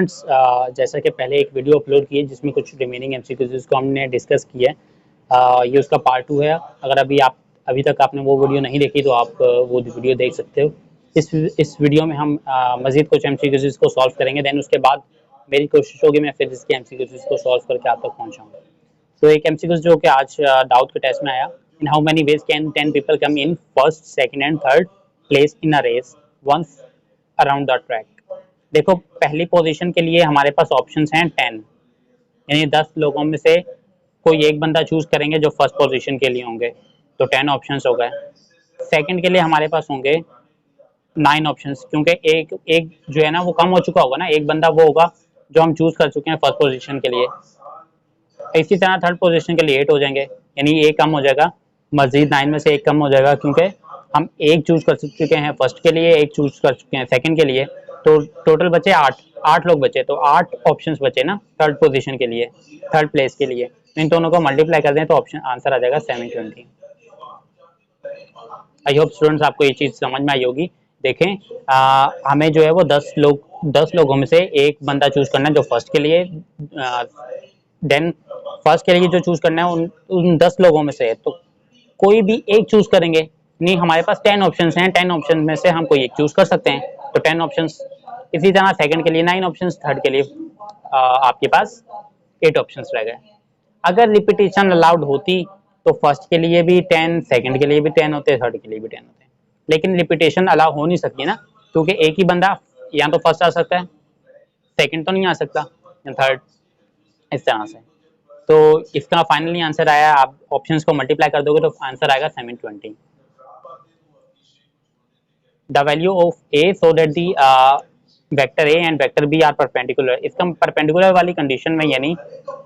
जैसा कि पहले एक वीडियो अपलोड की है जिसमें कुछ रिमेनिंग एमसीक्यूज को हमने डिस्कस किया है, ये उसका पार्ट 2 है। अगर अभी तक आपने वो वीडियो नहीं देखी तो आप वो वीडियो देख सकते हो। इस वीडियो में हम मजीद कुछ एमसीक्यूज को सॉल्व करेंगे, देन उसके बाद मेरी कोशिश होगी मैं फिर इसके एमसीक्यूज को सॉल्व करके आप तक पहुँचाऊँगा। तो एक एमसीक्यूज जो कि आज दाऊद के टेस्ट में आया, in how many ways can 10 people come in first second and third place in a race once around the track. देखो, पहली पोजीशन के लिए हमारे पास ऑप्शंस हैं 10, यानी 10 लोगों में से कोई एक बंदा चूज करेंगे जो फर्स्ट पोजीशन के लिए होंगे, तो 10 ऑप्शंस हो गए। सेकंड के लिए हमारे पास होंगे 9 ऑप्शंस, क्योंकि एक एक जो है ना वो कम हो चुका होगा ना, एक बंदा वो होगा जो हम चूज कर चुके हैं फर्स्ट पोजीशन के लिए। इसी तरह थर्ड पोजीशन के लिए 8 हो जाएंगे, यानी एक कम हो जाएगा, मजीद 9 में से एक कम हो जाएगा, क्योंकि हम एक चूज कर चुके हैं फर्स्ट के लिए, एक चूज कर चुके हैं सेकंड के लिए, तो टोटल बचे 8 लोग बचे, तो 8 ऑप्शंस बचे ना थर्ड पोजीशन के लिए, थर्ड प्लेस के लिए। इन दोनों को मल्टीप्लाई कर दें तो ऑप्शन आंसर आ जाएगा 720। आई होप स्टूडेंट्स आपको ये चीज़ समझ में आई होगी। देखें, हमें जो है वो 10 लोगों में से एक बंदा चूज करना है जो फर्स्ट के लिए, देन फर्स्ट के लिए जो चूज करना है उन 10 लोगों में से, तो कोई भी एक चूज करेंगे। नहीं, हमारे पास 10 ऑप्शंस हैं, 10 ऑप्शन में से हम कोई एक चूज कर सकते हैं, तो 10 ऑप्शंस। इसी तरह सेकंड के लिए 9 ऑप्शंस, थर्ड के लिए आपके पास 8 ऑप्शंस रह गए। अगर रिपीटेशन अलाउड होती तो फर्स्ट के लिए भी 10, सेकंड के लिए भी 10 होते, थर्ड के लिए भी 10 होते, लेकिन रिपीटेशन अलाउ हो नहीं सकती ना, क्योंकि एक ही बंदा या तो फर्स्ट आ सकता है, सेकंड तो नहीं आ सकता, या थर्ड, इस तरह से। तो इसका फाइनली आंसर आया, आप ऑप्शंस को मल्टीप्लाई कर दोगे तो आंसर आएगा 720। The value of A so that the vector A and vector B are perpendicular. इसका परपेंडिकुलर वाली कंडीशन में यानी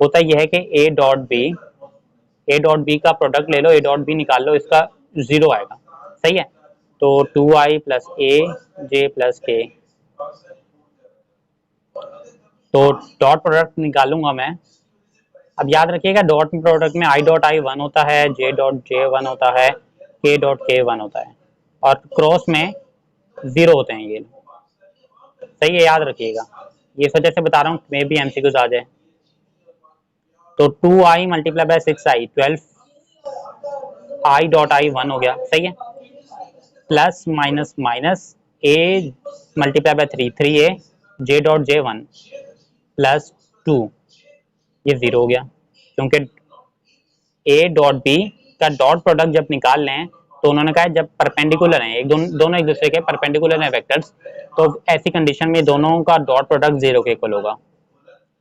होता यह है कि ए डॉट बी का प्रोडक्ट ले लो, ए डॉट बी निकाल लो, इसका 0 आएगा, सही है। तो 2i प्लस ए जे प्लस के, तो डॉट प्रोडक्ट निकालूंगा मैं। अब याद रखिएगा, डॉट प्रोडक्ट में आई डॉट आई 1 होता है, जे डॉट जे 1 होता है, के डॉट के 1 होता है, और क्रॉस में 0 होते हैं ये, सही है, याद रखिएगा। ये वजह से बता रहा हूँ, मे भी एमसीक्यूज आ जाए। तो 2i multiply by 6i 12, I dot I 1 हो गया, सही है, plus minus minus A multiply by 3a J dot J 1 plus 2, ये 0 हो गया, क्योंकि ए डॉट बी का डॉट प्रोडक्ट जब निकाल लें तो उन्होंने कहा जब परपेंडिकुलर हैं, दोनों एक दूसरे के परपेंडिकुलर हैं वेक्टर्स, तो ऐसी कंडीशन में दोनों का डॉट प्रोडक्ट 0 के इक्वल होगा।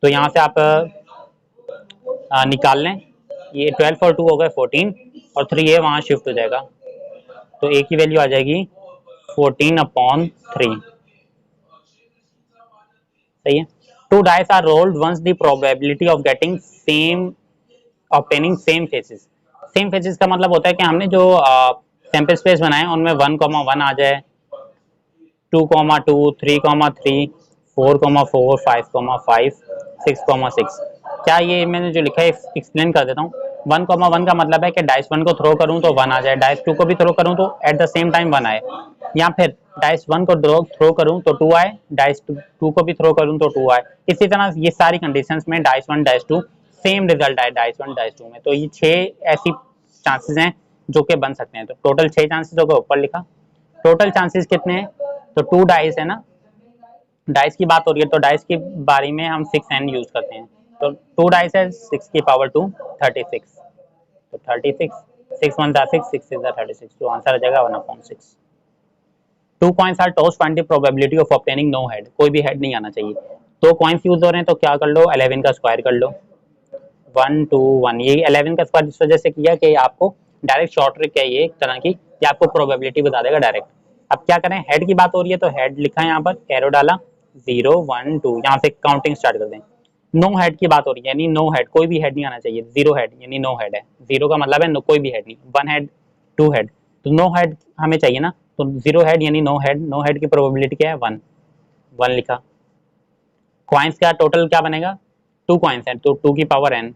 तो यहाँ से आप निकाल लें, ये 12 और 2 हो गए 14, और 3a वहाँ शिफ्ट हो जाएगा, तो a की वैल्यू आ जाएगी 14/3, सही है। 2 dice are rolled once the probability of getting obtaining same faces. Same faces का मतलब होता है कि हमने जो सैंपल स्पेस बनाए उनमें 1,1 आ जाए, 2,2, 3,3, 4,4, 5,5, 6,6। क्या ये मैंने जो लिखा है एक्सप्लेन कर देता हूँ। 1,1 का मतलब है कि डाइस 1 को थ्रो करूँ तो 1 आ जाए, डाइस 2 को भी थ्रो करूँ तो एट द सेम टाइम 1 आए, या फिर डाइस 1 को थ्रो करूँ तो 2 आए, डाइस 2 को भी थ्रो करूँ तो 2 आए। इसी तरह ये सारी कंडीशंस में डाइस 1 डाइस 2 सेम रिजल्ट आए डाइस 1 डाइस 2 में। तो ये 6 ऐसी चांसेस हैं जो कि बन सकते हैं। तो टोटल 6 चांसेस हो गए, ऊपर लिखा। टोटल चांसेस कितने हैं, तो 2 डाइस है ना, डाइस की बात हो रही है तो डाइस की बारी में हम 6n यूज करते हैं, तो 2 डाइस है 6 की पावर 2 36, तो 36, 6 1 6, 6 6 36, तो आंसर आ जाएगा 1/6। 2 coins are tossed, find the probability of obtaining no head. कोई भी हेड नहीं आना चाहिए। 2 कॉइंस यूज हो रहे हैं तो क्या कर लो, 11 का स्क्वायर कर लो, 1 2 1। ये 11 का स्क्वायर इस वजह से किया कि आपको डायरेक्ट शॉर्ट ट्रिक है ये एक तरह की, कि आपको प्रोबेबिलिटी बता देगा डायरेक्ट। अब क्या करें, हेड की बात हो रही है तो हेड लिखा है यहाँ पर, एरो डाला, 0 1 2, यहाँ से काउंटिंग स्टार्ट कर दें। नो हेड की बात हो रही है, यानी नो हेड, कोई भी हेड नहीं आना चाहिए, 0 हेड यानी नो हेड है, 0 का मतलब है नो, कोई भी हेड नहीं, 1 हेड 2 हेड, तो नो हेड हमें चाहिए ना, तो 0 हेड यानी नो हेड, नो हेड की प्रोबेबिलिटी क्या है 1, 1 लिखा। कॉइंस का टोटल क्या बनेगा, 2 कॉइंस हैं तो 2 की पावर n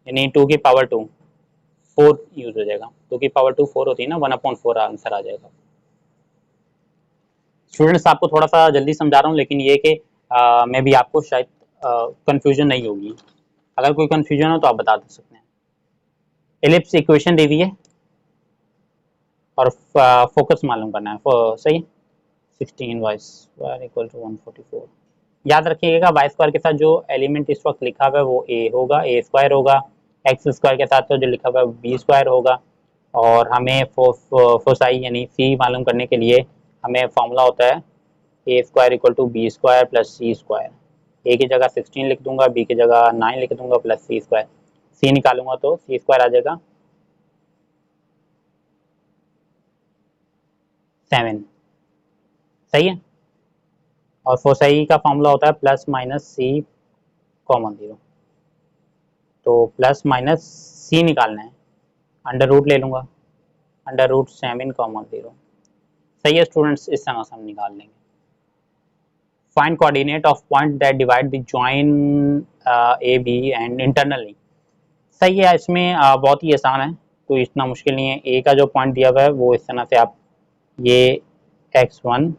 यानी 2 की पावर 2 4 यूज हो जाएगा, 2 की पावर 2 4 होती है ना, 1/4 आंसर आ जाएगा। स्टूडेंट्स आपको थोड़ा सा जल्दी समझा रहा हूँ, लेकिन ये कि में भी आपको शायद कंफ्यूजन नहीं होगी। अगर कोई कंफ्यूजन हो तो आप बता सकते हैं। एलिप्स इक्वेशन दे दी है और फोकस मालूम करना है, सही है। 16 y² इक्वल टू 144। याद रखिएगा वाई स्क्वायर के साथ जो एलिमेंट इस वक्त लिखा हुआ है वो ए होगा, ए स्क्वायर होगा। एक्स स्क्वायर के साथ तो जो लिखा हुआ है बी स्क्वायर होगा। और हमें फोसाई यानी सी मालूम करने के लिए हमें फॉर्मूला होता है A square equal to B square plus C square. A की जगह 16 लिख दूंगा, बी की जगह 9 लिख दूंगा प्लस सी स्क्वायर। सी निकालूंगा तो सी स्क्वायर आ जाएगा 7। सही है। और फोसाई का फॉर्मूला होता है प्लस माइनस सी कॉमन 0। तो प्लस माइनस सी निकालना है, अंडर रूट ले लूंगा, अंडर रूट 7,0। सही है स्टूडेंट्स, इस तरह से हम निकाल लेंगे। Find coordinate of point that divide the join A B and internally. सही है, इसमें बहुत ही आसान है, कोई इतना मुश्किल नहीं है। ए का जो पॉइंट दिया हुआ है वो इस तरह से आप ये x1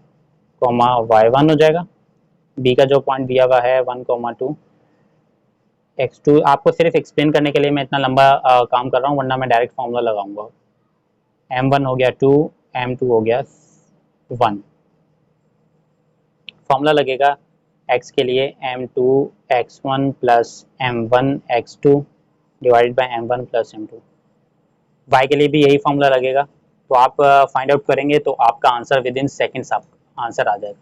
y1 हो जाएगा। बी का जो पॉइंट दिया हुआ है 1,2 x2। आपको सिर्फ एक्सप्लेन करने के लिए मैं इतना लंबा काम कर रहा हूँ, वरना मैं डायरेक्ट फॉर्मूला लगाऊंगा। m1 हो गया 2, m2 हो गया 1। फॉर्मूला लगेगा x के लिए m2 x1 plus m1 x2 divided by m1 plus m2। y के लिए भी यही फॉर्मूला लगेगा। तो आप फाइंड आउट करेंगे तो आपका आंसर विद इन सेकेंड्स आपका आंसर आ जाएगा।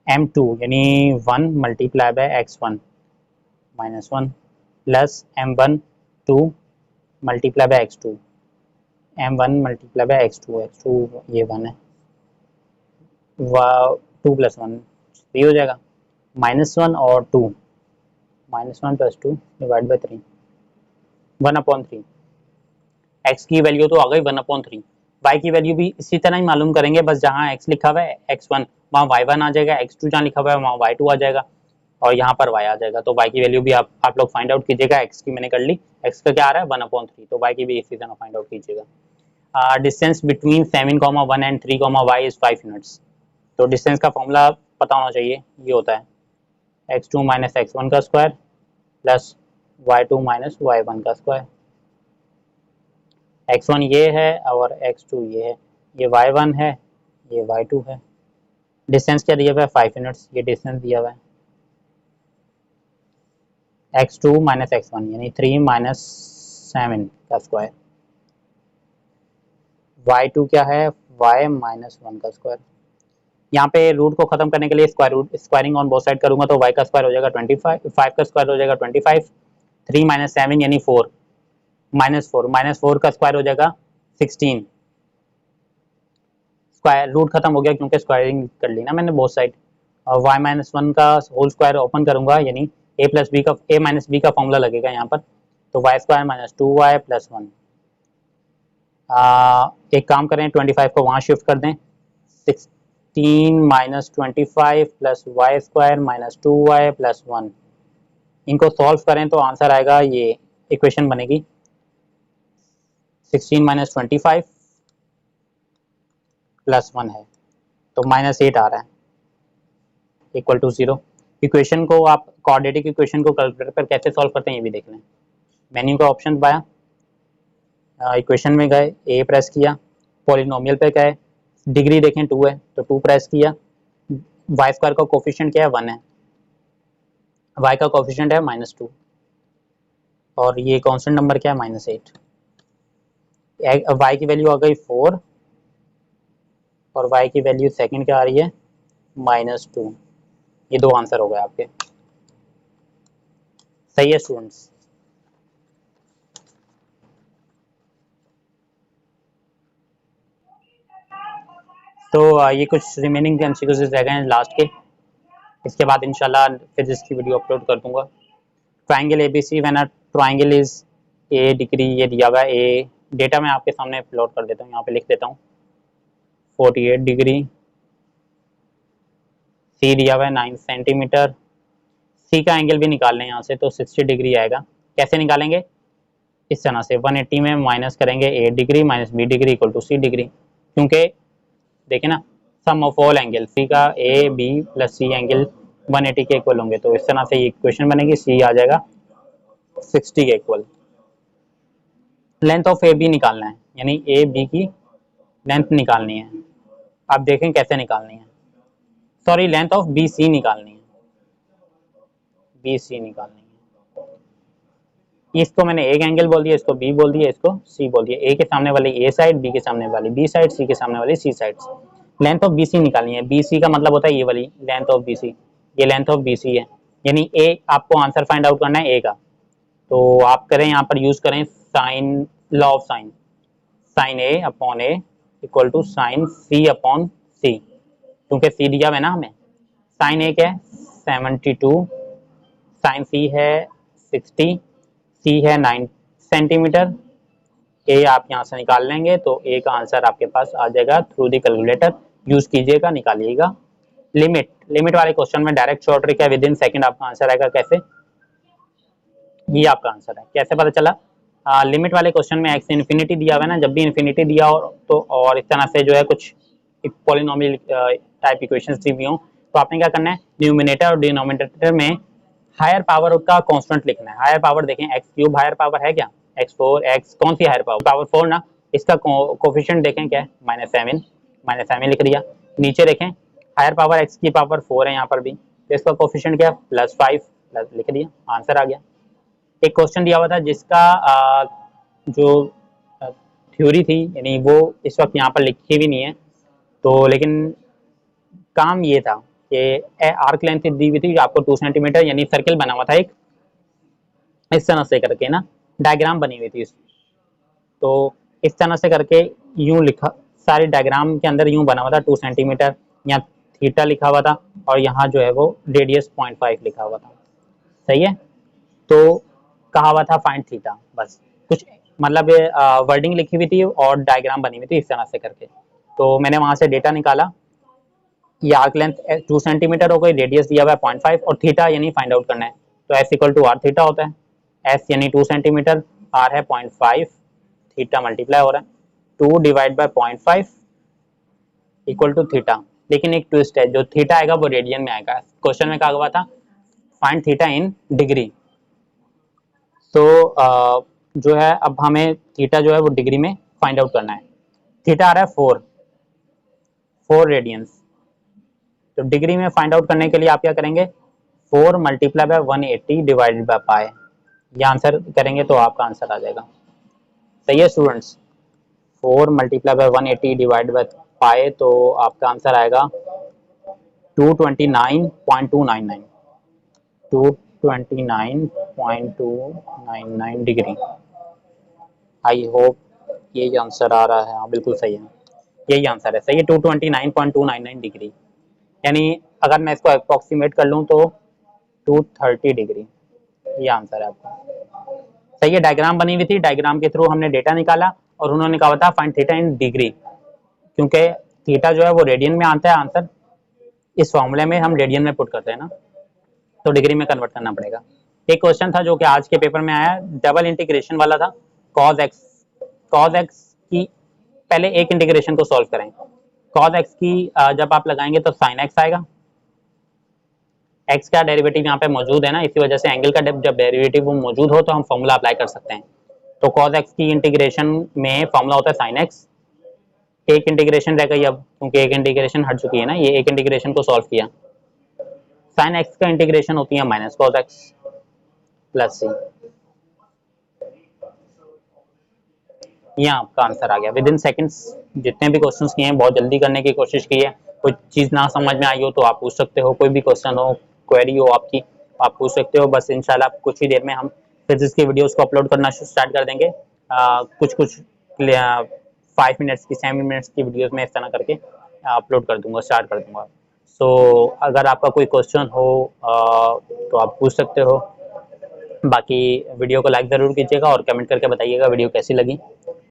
m2 यानी 1 multiply by x1 minus 1 plus m1 2 multiply by x2 m1 multiply by x2 ये 1 है, 2 प्लस 1 3 हो जाएगा, -1 और 2 -1 प्लस 2 डिवाइड बाई 3 1/3। x की वैल्यू तो आ गई 1/3। y की वैल्यू भी इसी तरह ही मालूम करेंगे, बस जहाँ x लिखा हुआ है x1 वहाँ y1 आ जाएगा, x2 जहाँ लिखा हुआ है वहाँ y2 आ जाएगा और यहाँ पर y आ जाएगा। तो y की वैल्यू भी आप लोग फाइंड आउट कीजिएगा। x की मैंने कर ली, x का क्या आ रहा है 1/3, तो y की भी इसी तरह फाइंड आउट कीजिएगा। Distance between 7,1 and 3, y is 5 units. तो डिस्टेंस का फॉर्मूला पता होना चाहिए, ये होता है x2 माइनस x1 का square plus y2 minus y1 का स्क्वायर। x1 ये है और x2 ये है, ये y1 है, ये y2 है। डिस्टेंस क्या दिया हुआ है 5 यूनिट्स, ये डिस्टेंस दिया हुआ है। x2 माइनस x1 यानी 3 माइनस 7 का स्क्वायर। y2 क्या है y माइनस 1 का स्क्वायर। यहाँ पे रूट को खत्म करने के लिए स्क्वायरिंग ऑन बोथ साइड करूंगा तो y का स्क्वायर हो जाएगा 25, 5 का स्क्वायर हो जाएगा 25, 3 माइनस 7 यानी 4 माइनस 4 का स्क्वायर हो जाएगा 16। स्क्वायर रूट खत्म हो गया क्योंकि स्क्वायरिंग कर ली ना मैंने बोथ साइड। और y माइनस 1 का होल स्क्वायर ओपन करूंगा यानी a माइनस बी का फॉर्मूला लगेगा यहाँ पर। तो y square minus 2y plus 1। एक काम करें 25 को वहाँ शिफ्ट कर दें, 16 minus 25 plus Y square minus 2y plus 1। इनको सॉल्व करें तो आंसर आएगा, ये इक्वेशन बनेगी 16 माइनस 25 प्लस 1 है तो -8 आ रहा है इक्वल टू 0। इक्वेशन को आप क्वाड्रेटिक इक्वेशन को कैलकुलेटर पर कैसे सॉल्व करते हैं ये भी देख लें। मेन्यू का ऑप्शन पाया, इक्वेशन में गए, ए प्रेस किया, पॉलिनोमियल पे गए, डिग्री देखें 2 है तो 2 प्रेस किया, वाई स्क्वायर का कोफिशिएंट क्या है 1 है, y का कोफिशिएंट है -2 और ये कांस्टेंट नंबर क्या है -8। y की वैल्यू आ गई 4 और y की वैल्यू सेकंड क्या आ रही है -2। ये दो आंसर हो गए आपके। सही है स्टूडेंट्स। तो ये कुछ रिमेनिंग एमसीक्यूज रह गए हैं लास्ट के, इसके बाद इंशाल्लाह फिजिक्स की वीडियो अपलोड कर दूंगा। Triangle ABC when a triangle is a degree, ये दिया हुआ है ए, डेटा मैं आपके सामने अपलोड कर देता हूँ, यहाँ पे लिख देता हूँ 48 डिग्री, सी दिया हुआ है 9 सेंटीमीटर, सी का एंगल भी निकाल लें यहाँ से तो 60 डिग्री आएगा। कैसे निकालेंगे, इस तरह से 180 में माइनस करेंगे 8 degree minus B degree equal to C degree, क्योंकि देखिए ना sum of all angle, C का A B plus C angle 180 के इक्वल होंगे। तो इस तरह से ये इक्वेशन बनेगी, सी आ जाएगा 60 के equal. Length of A B निकालना है, यानी ए बी की लेंथ निकालनी है। आप देखें कैसे निकालनी है, sorry length of B C निकालनी है, बी सी निकालनी है। इसको मैंने एक एंगल बोल दिया, इसको बी बोल दिया, इसको सी बोल दिया। ए के सामने वाली ए साइड, बी के सामने वाली बी साइड, सी के सामने वाली C side. Length of B C निकालनी है। बी सी का मतलब होता है ये वाली लेंथ ऑफ बी सी, ये लेंथ ऑफ बी सी है, यानी ए आपको आंसर फाइंड आउट करना है ए का। तो आप करें यहाँ पर यूज करें sine, law of sine, sine A upon A equal to sine C upon C, क्योंकि सी दिया हुआ है ना हमें। साइन ए क्या है 72, साइन सी है 60, सी है 9 सेंटीमीटर। ए आप यहाँ से निकाल लेंगे तो ए का आंसर आपके पास आ जाएगा थ्रू द कैलकुलेटर। यूज कीजिएगा, निकालिएगा। लिमिट, लिमिट वाले क्वेश्चन में डायरेक्ट शॉर्ट ट्रिक है, विद इन सेकंड आपका आंसर आएगा। कैसे, ये आपका आंसर है। कैसे पता चला, लिमिट वाले क्वेश्चन में एक्स इन्फिनिटी दिया हुआ है ना, जब भी इन्फिनिटी दिया हो तो और इस तरह से जो है कुछ पॉलिनोमियल टाइप इक्वेशंस दी हुई हो, तो आपने क्या करना है, न्यूमिनेटर और डिनोमिनेटर में हायर पावर का कांस्टेंट लिखना है। हायर पावर देखें एक्स क्यूब हायर पावर है क्या, x4, x कौन सी हायर पावर, पावर 4 ना, इसका कोफिशिएंट देखें क्या है -7, -7 लिख दिया। नीचे देखें हायर पावर x की पावर 4 है यहाँ पर भी, तो इसका कोफिशिएंट क्या है +5, प्लस लिख दिया, आंसर आ गया। एक क्वेश्चन दिया हुआ था जिसका जो थ्योरी थी, यानी वो इस वक्त यहाँ पर लिखी भी नहीं है, तो लेकिन काम ये था कि आर्क लेंथ दी हुई थी आपको 2 सेंटीमीटर, यानी सर्किल बना हुआ था एक, इस तरह से करके ना डायग्राम बनी हुई थी। तो इस तरह से करके यूं लिखा, सारे डायग्राम के अंदर यूं बना हुआ था 2 सेंटीमीटर, यहाँ थीटा लिखा हुआ था और यहाँ जो है वो रेडियस 0.5 लिखा हुआ था। सही है, तो कहा हुआ था फाइंड थीटा, बस कुछ मतलब वर्डिंग लिखी हुई थी और डायग्राम बनी हुई थी इस तरह से करके। तो मैंने वहां से डेटा निकाला, ये आर्क लेंथ 2 सेंटीमीटर हो गई, रेडियस दिया हुआ है 0.5 और थीटा यानी फाइंड आउट करना है, तो S equal to R theta होता है। एस यानी 2 सेंटीमीटर, आर है 0.5, थीटा मल्टीप्लाई हो रहा है 2 divide by 0.5 equal to theta. लेकिन एक ट्विस्ट है, जो थीटा आएगा वो रेडियन में आएगा। क्वेश्चन में कहा हुआ था फाइंड थीटा इन डिग्री, तो जो है अब हमें थीटा जो है वो डिग्री में फाइंड आउट करना है। थीटा आ रहा है 4 रेडियंस, तो डिग्री में फाइंड आउट करने के लिए आप क्या करेंगे, 4 multiply by 180 divided by pi, ये आंसर करेंगे तो आपका आंसर आ जाएगा। सही है students, 4 multiply by 180 divide by pi, तो आपका आंसर आएगा 229.299, 229.299 डिग्री। आई होप यही आंसर आ रहा है। हाँ बिल्कुल सही है, यही आंसर है। सही है, 229.299 डिग्री, यानी अगर मैं इसको अप्रोक्सीमेट कर लूँ तो 230 डिग्री, ये आंसर है आपका। सही है, डायग्राम बनी हुई थी, डायग्राम के थ्रू हमने डेटा निकाला और उन्होंने कहा था फाइंड थीटा इन डिग्री, क्योंकि थीटा जो है वो रेडियन में आता है आंसर, इस फॉर्मूले में हम रेडियन में पुट करते हैं ना, तो डिग्री में कन्वर्ट करना पड़ेगा। एक क्वेश्चन था जो कि आज के पेपर में आया, डबल इंटीग्रेशन वाला था, cos x, cos x की पहले एक इंटीग्रेशन को सॉल्व करें। cos x की जब आप लगाएंगे तो sin x आएगा, x का डेरिवेटिव यहाँ पे मौजूद है ना, इसी वजह से एंगल का जब डेरिवेटिव वो मौजूद हो तो हम फॉर्मूला अप्लाई कर सकते हैं। तो cos x की इंटीग्रेशन में फॉर्मूला होता है sin x, एक इंटीग्रेशन रह गई अब, क्योंकि एक इंटीग्रेशन हट चुकी है ना, ये एक इंटीग्रेशन को सॉल्व किया। sin x का इंटीग्रेशन होती है माइनस cos x प्लस सी, ये आपका आंसर आ गया। विद इन सेकेंड्स जितने भी क्वेश्चंस किए हैं बहुत जल्दी करने की कोशिश की है। कोई चीज़ ना समझ में आई हो तो आप पूछ सकते हो, कोई भी क्वेश्चन हो, क्वेरी हो आपकी, आप पूछ सकते हो। बस इंशाल्लाह कुछ ही देर में हम फिजिक्स की वीडियोस को अपलोड करना स्टार्ट कर देंगे। कुछ 5 मिनट्स की 7 मिनट्स की वीडियोस में इस तरह करके अपलोड कर दूंगा, स्टार्ट कर दूंगा। सो अगर आपका कोई क्वेश्चन हो तो आप पूछ सकते हो। बाकी वीडियो को लाइक ज़रूर कीजिएगा और कमेंट करके बताइएगा वीडियो कैसी लगी।